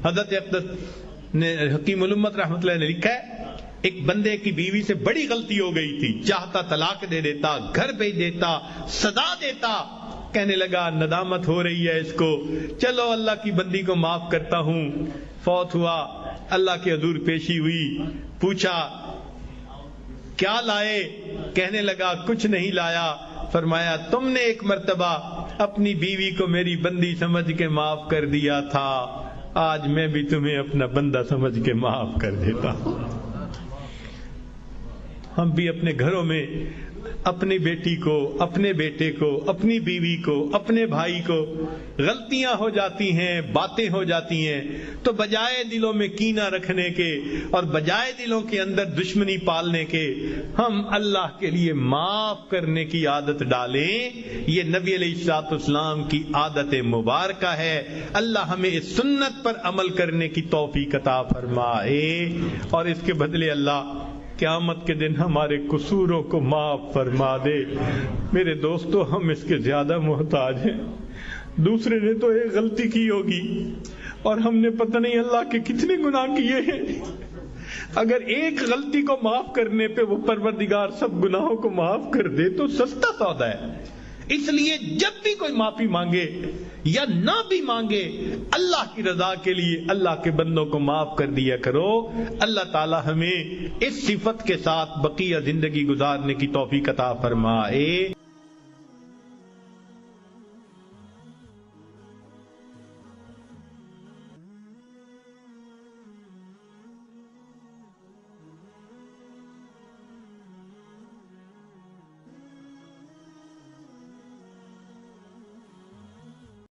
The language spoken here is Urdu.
حضرت اقدس نے حکیم الامت رحمۃ اللہ نے لکھا ہے ایک بندے کی بیوی سے بڑی غلطی ہو گئی تھی، چاہتا طلاق دے دیتا، گھر بھیج دیتا، سزا دیتا، کہنے لگا ندامت ہو رہی ہے اس کو، چلو اللہ کی بندی کو معاف کرتا ہوں۔ فوت ہوا، اللہ کے حضور پیشی ہوئی، پوچھا کیا لائے؟ کہنے لگا کچھ نہیں لایا۔ فرمایا تم نے ایک مرتبہ اپنی بیوی کو میری بندی سمجھ کے معاف کر دیا تھا، آج میں بھی تمہیں اپنا بندہ سمجھ کے معاف کر دیتا ہوں۔ ہم بھی اپنے گھروں میں اپنی بیٹی کو، اپنے بیٹے کو، اپنی بیوی کو، اپنے بھائی کو غلطیاں ہو جاتی ہیں، باتیں ہو جاتی ہیں، تو بجائے دلوں میں کینہ رکھنے کے اور بجائے دلوں کے اندر دشمنی پالنے کے، ہم اللہ کے لیے معاف کرنے کی عادت ڈالیں۔ یہ نبی علیہ الصلوۃ والسلام کی عادت مبارکہ ہے۔ اللہ ہمیں اس سنت پر عمل کرنے کی توفیق عطا فرمائے، اور اس کے بدلے اللہ قیامت کے دن ہمارے قصوروں کو معاف فرما دے۔ میرے دوستو، ہم اس کے زیادہ محتاج ہیں۔ دوسرے نے تو ایک غلطی کی ہوگی اور ہم نے پتہ نہیں اللہ کے کتنے گناہ کیے ہیں۔ اگر ایک غلطی کو معاف کرنے پہ وہ پروردگار سب گناہوں کو معاف کر دے تو سستا سودا ہے۔ اس لیے جب بھی کوئی معافی مانگے یا نہ بھی مانگے، اللہ کی رضا کے لیے اللہ کے بندوں کو معاف کر دیا کرو۔ اللہ تعالی ہمیں اس صفت کے ساتھ بقیہ زندگی گزارنے کی توفیق عطا فرمائے۔